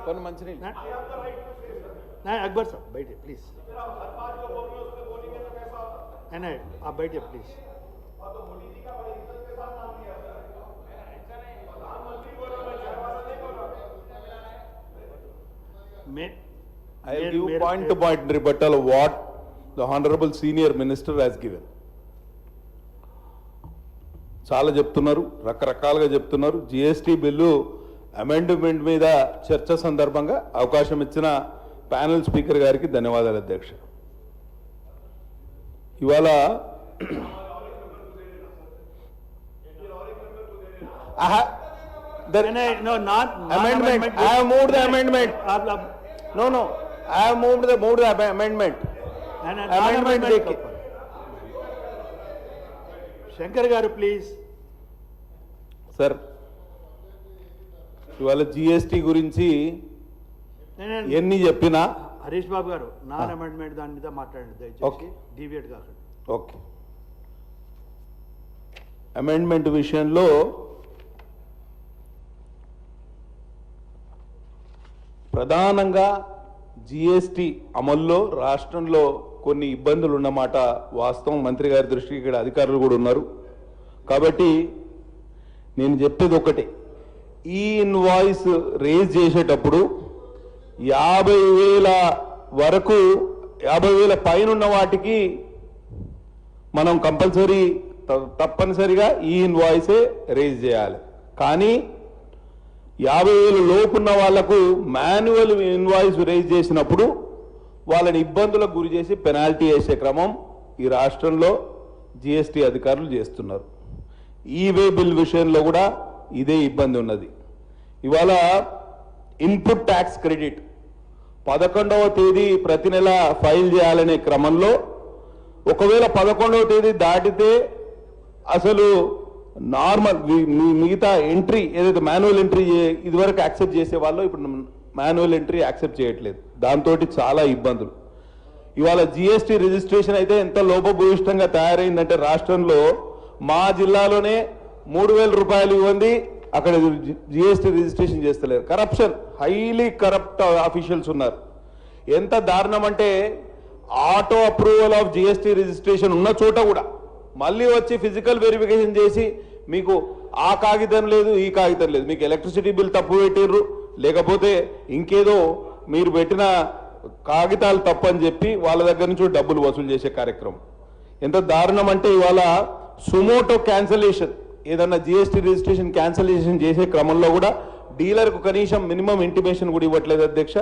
కొన్ని మంచినీళ్ళు अकबर साहब बैठिए प्लीज नहीं आप बैठिए please I will give point to point rebuttal of what the honorable senior minister has given. చాలా చెప్తున్నారు, రకరకాలుగా చెప్తున్నారు. జిఎస్టీ బిల్లు అమెండ్మెంట్ మీద చర్చ సందర్భంగా అవకాశం ఇచ్చిన ప్యానెల్ స్పీకర్ గారికి ధన్యవాదాలు అధ్యక్ష. ఇవాళ no not amendment. I have moved the amendment. No, I have moved the amendment. Amendment देखिए. శంకర్ గారు ప్లీజ్. సార్ ఇవాళ జిఎస్టీ గురించి ఎన్ని చెప్పినా హరీష్ బాబు గారు నాన్ అమెండ్మెంట్ దాని మీద మాట్లాడండి దయచేసి, డీవియేట్ కాకండి. ఓకే, అమెండ్మెంట్ విషయంలో ప్రధానంగా జిఎస్టీ అమల్లో రాష్ట్రంలో కొన్ని ఇబ్బందులు ఉన్నమాట వాస్తవం. మంత్రి గారి దృష్టికి ఇక్కడ అధికారులు కూడా ఉన్నారు కాబట్టి నేను చెప్పేది ఒకటే, ఈ ఇన్వాయిస్ రేజ్ చేసేటప్పుడు 50,000 వరకు 50,000 పైన ఉన్న వాటికి మనం కంపల్సరీ తప్పనిసరిగా ఈ ఇన్వాయిసే రేజ్ చేయాలి. కానీ 50,000 లోపున్న వాళ్లకు మాన్యువల్ ఇన్వాయిస్ రేజ్ చేసినప్పుడు వాళ్ళని ఇబ్బందులకు గురి చేసి పెనాల్టీ వేసే క్రమం ఈ రాష్ట్రంలో జిఎస్టీ అధికారులు చేస్తున్నారు. ఈ వే బిల్ విషయంలో కూడా ఇదే ఇబ్బంది ఉన్నది. ఇవాళ ఇన్పుట్ ట్యాక్స్ క్రెడిట్ 11వ తేదీ ప్రతి నెల ఫైల్ చేయాలనే క్రమంలో ఒకవేళ 11వ తేదీ దాటితే అసలు నార్మల్ మిగతా ఎంట్రీ ఏదైతే మాన్యువల్ ఎంట్రీ ఇదివరకు యాక్సెప్ట్ చేసే వాళ్ళు ఇప్పుడు మాన్యువల్ ఎంట్రీ యాక్సెప్ట్ చేయట్లేదు. దాంతో చాలా ఇబ్బందులు. ఇవాళ జిఎస్టీ రిజిస్ట్రేషన్ అయితే ఎంత లోపభూయిష్టంగా తయారైందంటే రాష్ట్రంలో మా జిల్లాలోనే 3,000 రూపాయలు ఇవ్వండి, అక్కడ జిఎస్టీ రిజిస్ట్రేషన్ చేస్తలేరు. కరప్షన్, హైలీ కరప్ట్ ఆఫీషియల్స్ ఉన్నారు. ఎంత దారుణం అంటే auto approval of GST registration ఉన్న చోట కూడా మళ్ళీ వచ్చి ఫిజికల్ వెరిఫికేషన్ చేసి మీకు ఆ కాగితం లేదు, ఈ కాగితం లేదు, మీకు ఎలక్ట్రిసిటీ బిల్ తప్పు పెట్టిర్రు, లేకపోతే ఇంకేదో మీరు పెట్టిన కాగితాలు తప్పు అని చెప్పి వాళ్ళ దగ్గర నుంచి డబ్బులు వసూలు చేసే కార్యక్రమం. ఎంత దారుణం అంటే ఇవాళ సుమోటో క్యాన్సలేషన్, ఏదన్నా జిఎస్టీ రిజిస్ట్రేషన్ క్యాన్సలేషన్ చేసే క్రమంలో కూడా డీలర్కు కనీసం మినిమం ఇంటిమేషన్ కూడా ఇవ్వట్లేదు అధ్యక్ష.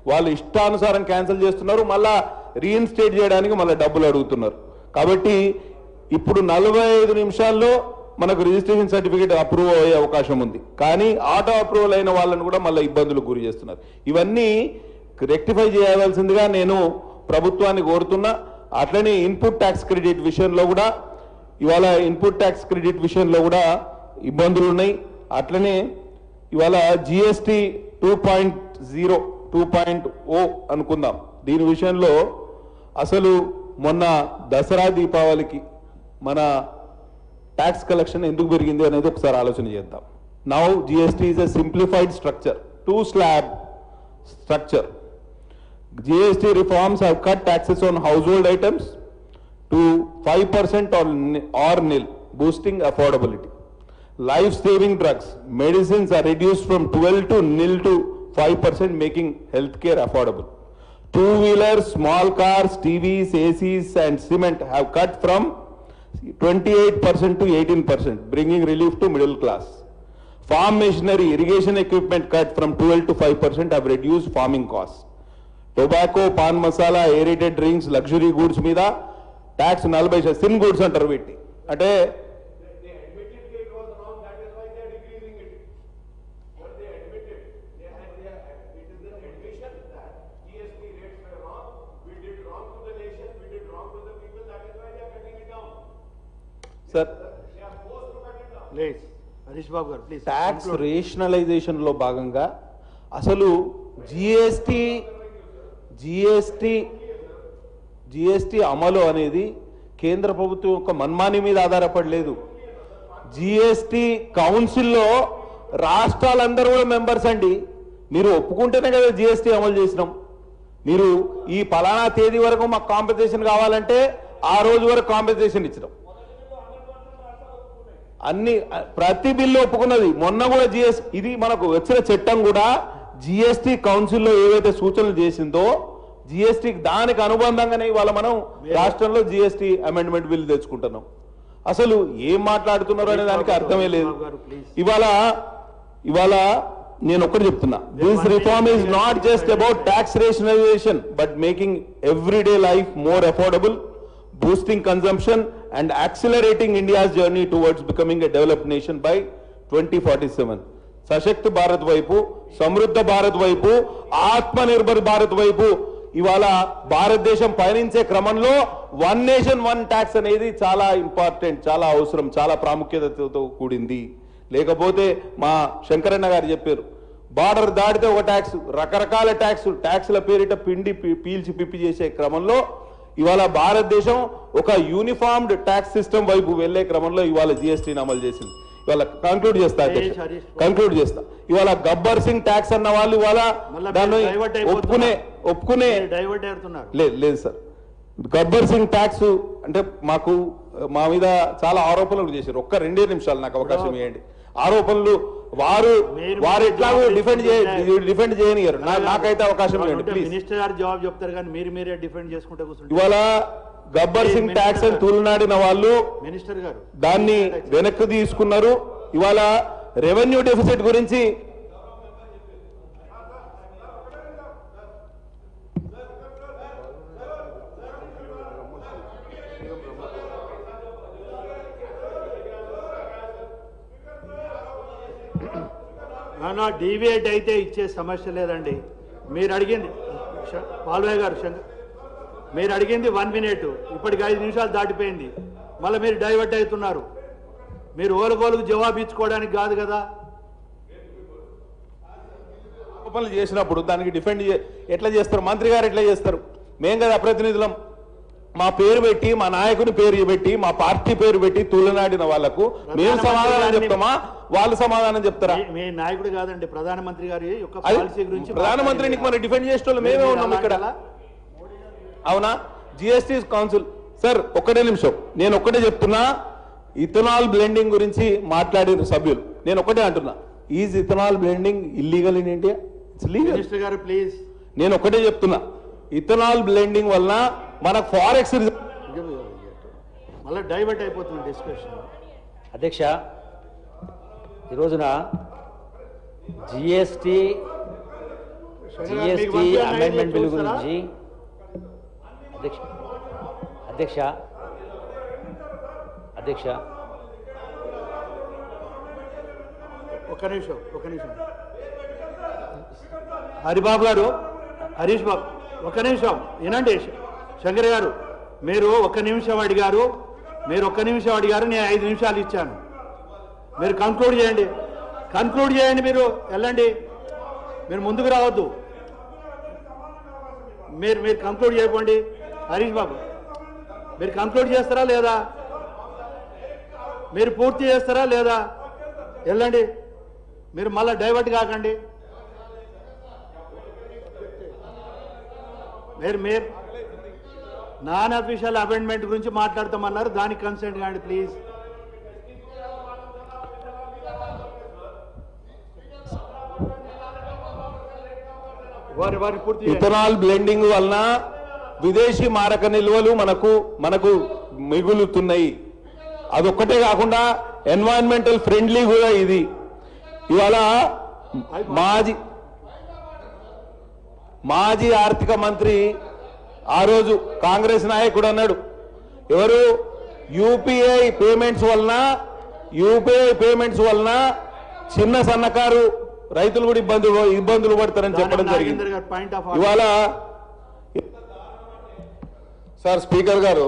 వాళ్ళు ఇష్టానుసారం క్యాన్సిల్ చేస్తున్నారు, మళ్ళా రీఇన్స్టేట్ చేయడానికి మళ్ళీ డబ్బులు అడుగుతున్నారు. కాబట్టి ఇప్పుడు 45 నిమిషాల్లో మనకు రిజిస్ట్రేషన్ సర్టిఫికేట్ అప్రూవ్ అయ్యే అవకాశం ఉంది. కానీ ఆటో అప్రూవల్ అయిన వాళ్ళని కూడా మళ్ళీ ఇబ్బందులకు గురి చేస్తున్నారు. ఇవన్నీ రెక్టిఫై చేయవలసిందిగా నేను ప్రభుత్వాన్ని కోరుతున్నా. అట్లనే ఇన్పుట్ ట్యాక్స్ క్రెడిట్ విషయంలో కూడా ఇవాళ ఇన్పుట్ ట్యాక్స్ క్రెడిట్ విషయంలో కూడా ఇబ్బందులు ఉన్నాయి. అట్లనే ఇవాళ జిఎస్టీ 2.0 2.0 అనుకుందాం. దీని విషయంలో అసలు మొన్న దసరా దీపావళికి మన ట్యాక్స్ కలెక్షన్ ఎందుకు పెరిగింది అనేది ఒకసారి ఆలోచన చేద్దాం. Now GST is a simplified structure, 2 slab structure. GST reforms have cut taxes on household items to 5% or nil, boosting affordability. Life-saving drugs, medicines are reduced from 12 to nil to 5%, making healthcare affordable. Two-wheelers, small cars, TVs, ACs and cement have cut from 28% to 18%, bringing relief to middle class. Farm machinery, irrigation equipment cut from 12 to 5% have reduced farming costs. Tobacco, pan masala, aerated drinks, luxury goods మీద tax 40%. Sin goods అంటారు వీటి. అంటే sir Harish బాబు గారు please. Tax rationalization లో భాగంగా అసలు GST అమలు అనేది కేంద్ర ప్రభుత్వం యొక్క మన్మాని మీద ఆధారపడలేదు. జిఎస్టీ కౌన్సిల్లో రాష్ట్రాలందరూ కూడా మెంబర్స్ అండి. మీరు ఒప్పుకుంటేనే కదా జిఎస్టీ అమలు చేసినాం. మీరు ఈ పలానా తేదీ వరకు మాకు కాంపెన్సేషన్ కావాలంటే ఆ రోజు వరకు కాంపెన్సేషన్ ఇచ్చినాం. అన్ని ప్రతి బిల్లు ఒప్పుకున్నది. మొన్న కూడా ఇది మనకు వచ్చిన చట్టం కూడా జిఎస్టీ కౌన్సిల్లో ఏవైతే సూచనలు చేసిందో జిఎస్టీకి దానికి అనుబంధంగానే ఇవాళ మనం రాష్ట్రంలో జిఎస్టీ అమెండ్మెంట్ బిల్ తెచ్చుకుంటున్నాం. అసలు ఏం మాట్లాడుతున్నారు అనే దానికి అర్థమే లేదు. ఇవాళ నేను ఒక్కటి చెప్తున్నా, this reform is not just about tax rationalisation but making everyday life more affordable, boosting consumption and accelerating India's journey towards becoming a developed nation by 2047. సశక్త Bharat వైపు, సమృద్ధ భారత్ వైపు, ఆత్మనిర్భర్ భారత్ వైపు ఇవాళ భారతదేశం పయనించే క్రమంలో వన్ నేషన్ వన్ ట్యాక్స్ అనేది చాలా ఇంపార్టెంట్, చాలా అవసరం, చాలా ప్రాముఖ్యతతో కూడింది. లేకపోతే మా శంకరన్న గారు చెప్పారు, బార్డర్ దాటితే ఒక ట్యాక్స్, రకరకాల ట్యాక్స్ల పేరిట పిండి పీల్చి పిప్పి చేసే క్రమంలో ఇవాళ భారతదేశం ఒక యూనిఫార్మ్డ్ ట్యాక్స్ సిస్టమ్ వైపు వెళ్లే క్రమంలో ఇవాళ జిఎస్టీని అమలు చేసింది. ఇవాళ కంక్లూడ్ చేస్తా ఇవాళ గబ్బర్ సింగ్ ట్యాక్స్ అన్న వాళ్ళు ఇవాళ దాన్ని ఒప్పుకునే లేదు సార్. గబ్బర్ సింగ్ ట్యాక్స్ అంటే మా మీద చాలా ఆరోపణలు చేశారు. ఒక్క 2 నిమిషాలు నాకు అవకాశం ఇవ్వండి. ఆరోపణలు వారు ఎట్లాగో డిఫెండ్ చేయనియరు. నాకైతే అవకాశం ఇవ్వండి ప్లీజ్. మినిస్టర్ గారు జవాబు చెప్తారు కానీ మీరే డిఫెండ్ చేసుకుంటే కూర్చుంటారు. ఇవాళ గబ్బర్ సింగ్ ట్యాక్స్ అని తూలనాడిన వాళ్ళు మినిస్టర్ గారు దాన్ని వెనక్కి తీసుకున్నారు. ఇవాళ రెవెన్యూ డెఫిసిట్ గురించి డీవియేట్ అయితే ఇచ్చే సమస్య లేదండి. మీరు అడిగింది పాల్వయ్య గారు, మీరు అడిగింది 1 మినిట్, ఇప్పటికి 5 నిమిషాలు దాటిపోయింది. మళ్ళీ మీరు డైవర్ట్ అవుతున్నారు. మీరు ఓలగోలుకు జవాబు ఇచ్చుకోవడానికి కాదు కదా. ఆరోపణలు చేసినప్పుడు దానికి డిఫెండ్ ఎట్లా చేస్తారు? మంత్రి గారు ఎట్లా చేస్తారు? మేం కదా ప్రతినిధులం. మా పేరు పెట్టి, మా నాయకుని పేరు పెట్టి, మా పార్టీ పేరు పెట్టి తూలనాడిన వాళ్లకు మేము సమాధానం చెప్తామా, వాళ్ళు సమాధానం చెప్తారా? మీ నాయకుడు కాదండి, ప్రధానమంత్రి గారి యొక్క పాలసీ గురించి. ప్రధానమంత్రిని మనం డిఫెండ్ చేసేటోళ్ళు మేమే ఉన్నాం ఇక్కడ, అవునా? జిఎస్టీ కౌన్సిల్ సార్ ఒక్కటే నిమిషం, నేను ఒక్కటే చెప్తున్నా. ఇథనాల్ బ్లెండింగ్ గురించి మాట్లాడిన సభ్యులు నేను ఒక్కటే అంటున్నా, is ethanol blending illegal in India? It's legal. Minister గారు ప్లీజ్, నేను ఒక్కటే చెప్తున్నా, ఇథనాల్ బ్లెండింగ్ వలన మనకు ఫారెక్స్ మళ్ళీ డైవర్ట్ అయిపోతుంది డిస్కషన్. అధ్యక్ష, ఈ రోజున జిఎస్టీ అమెండ్మెంట్ బిల్ గురించి అధ్యక్ష ఒక్క నిమిషం హరిబాబు గారు, హరీష్ బాబు ఒక్క నిమిషం వినండి. శంకర్ గారు, మీరు ఒక్క నిమిషం అడిగారు, నేను 5 నిమిషాలు ఇచ్చాను. మీరు కంక్లూడ్ చేయండి. మీరు వెళ్ళండి, మీరు ముందుకు రావద్దు. మీరు కంక్లూడ్ చేయకండి. హరీష్ బాబు, మీరు కంక్లూడ్ చేస్తారా లేదా? మీరు పూర్తి చేస్తారా లేదా? వెళ్ళండి, మీరు మళ్ళీ డైవర్ట్ కాకండి. మీరు నాన్ అఫీషియల్ అమెండ్మెంట్ గురించి మాట్లాడతామన్నారు, దానికి కన్సెంట్ కాండి ప్లీజ్. ఇథనాల్ బ్లెండింగ్ వలన విదేశీ మారక నిల్వలు మనకు మిగులుతున్నాయి. అదొక్కటే కాకుండా ఎన్వైరన్మెంటల్ ఫ్రెండ్లీ కూడా ఇది. ఇవాళ మాజీ ఆర్థిక మంత్రి ఆ రోజు కాంగ్రెస్ నాయకుడు అన్నాడు, ఎవరు యూపీఐ పేమెంట్స్ వలన చిన్న సన్నకారు రైతులు కూడా ఇబ్బందులు పడతారని చెప్పడం జరిగింది. ఇవాళ సార్ స్పీకర్ గారు,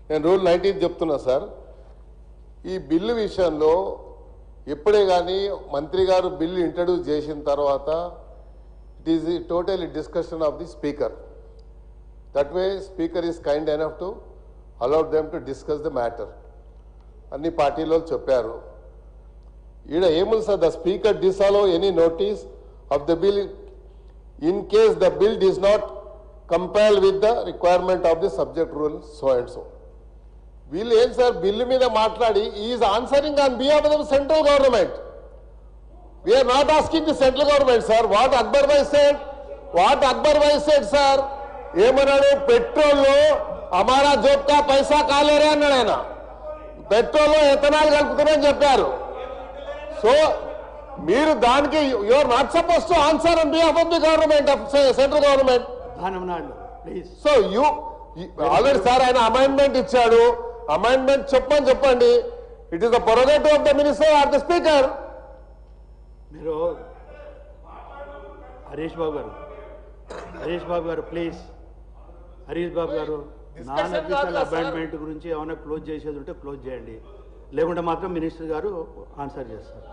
నేను రూల్ 19 చెప్తున్నా సార్. ఈ బిల్లు విషయంలో ఎప్పుడే కానీ మంత్రి గారు బిల్లు ఇంట్రడ్యూస్ చేసిన తర్వాత it is total discussion of the speaker. That way speaker is kind enough to allow them to discuss the matter. అన్ని పార్టీలో చెప్పారు. ఈడ ఏముంది sir, the speaker డిసలౌ any notice of the bill in case the bill does not comply with the requirement of the subject rule so and so. వీళ్ళు ఏం sir bill మీద మాట్లాడి is answering on behalf of the central government. We are not asking the central government sir. What Akbar bhai said sir, ఏమన్నాడు, petrol లో అమారా Job కా పైసా కాలేరే అన్నాడు ఆయన. పెట్రోల్ లో ఎథనాల్ కలుపుతున్నారని చెప్పారు. సో మీరు దానికి you are not suppose to answer on behalf of the government of central government. Please. So you already sir ఆయన అమెండ్మెంట్ ఇచ్చాడు, అమెండ్మెంట్ చెప్పండి. It is the prerogative of the minister or the speaker. మీరు హరీష్ బాబు గారు please. Harish బాబు గారు, non official appointment గురించి ఏమైనా close చేసేది ఉంటే క్లోజ్ చేయండి, లేకుంటే మాత్రం మినిస్టర్ గారు ఆన్సర్ చేస్తారు.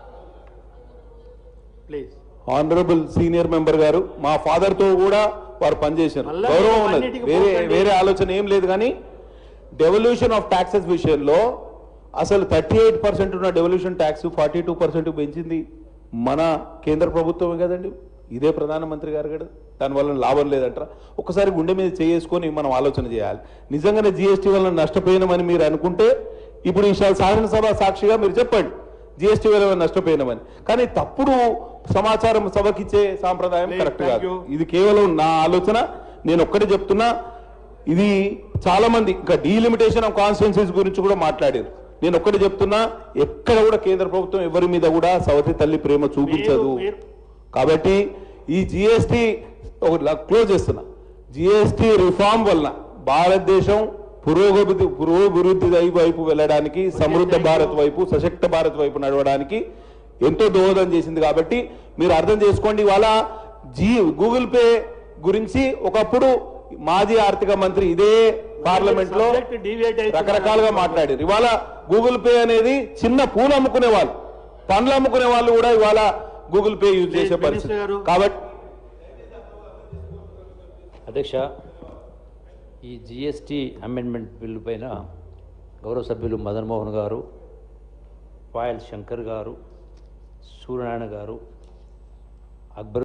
ప్లీజ్. ఆనరబుల్ సీనియర్ మెంబర్ గారు, మా ఫాదర్ తో కూడా వారు పనిచేశారు, మళ్ళా గౌరవం ఉన్నది, అన్నిటికీ వేరే పోకండి. వేరే ఆలోచన ఏం లేదు. కానీ డెవల్యూషన్ ఆఫ్ ట్యాక్సెస్ విషయంలో అసలు 38% ఉన్న డెవల్యూషన్ ట్యాక్స్ 42% పెంచింది మన కేంద్ర ప్రభుత్వమే కదండి, ఇదే ప్రధానమంత్రి గారు కదా. దానివల్ల లాభం లేదంటారా? ఒకసారి గుండె మీద చేసుకొని మనం ఆలోచన చేయాలి. నిజంగానే జిఎస్టీ వల్ల నష్టపోయినామని మీరు అనుకుంటే ఇప్పుడు ఈ శాసనసభ సాక్షిగా మీరు చెప్పండి జిఎస్టీ వల్ల నష్టపోయినామని. కానీ తప్పుడు సమాచారం సభకిచ్చే సాంప్రదాయం కరెక్ట్ కాదు. ఇది కేవలం నా ఆలోచన. నేను ఒక్కటే చెప్తున్నా, ఇది చాలా మంది ఇంకా డీలిమిటేషన్ ఆఫ్ కాన్స్టిట్యున్సీస్ గురించి కూడా మాట్లాడారు. నేను ఒక్కటే చెప్తున్నా, ఎక్కడ కూడా కేంద్ర ప్రభుత్వం ఎవరి మీద కూడా సవతి తల్లి ప్రేమ చూపించదు. కాబట్టి ఈ జిఎస్టీ క్లోజ్ చేస్తున్నా, జిఎస్టీ రిఫార్మ్ వలన భారతదేశం పురోభివృద్ధి వైపు వెళ్ళడానికి, సమృద్ధ భారత్ వైపు, సశక్త భారత్ వైపు నడవడానికి ఎంతో దోహదం చేసింది. కాబట్టి మీరు అర్థం చేసుకోండి. ఇవాళ గూగుల్ పే గురించి ఒకప్పుడు మాజీ ఆర్థిక మంత్రి ఇదే పార్లమెంట్ లో రకరకాలుగా మాట్లాడారు. ఇవాళ గూగుల్ పే అనేది చిన్న పూలు అమ్ముకునే వాళ్ళు, పండ్లు అమ్ముకునే వాళ్ళు కూడా ఇవాళ గూగుల్ పే యూజ్ చేసే పరిస్థితి. కాబట్టి అధ్యక్ష, ఈ జిఎస్టీ అమెండ్మెంట్ బిల్లు పైన గౌరవ సభ్యులు మదన్ మోహన్ గారు, పాయల్ శంకర్ గారు, సూర్యనారాయణ గారు, అక్బర్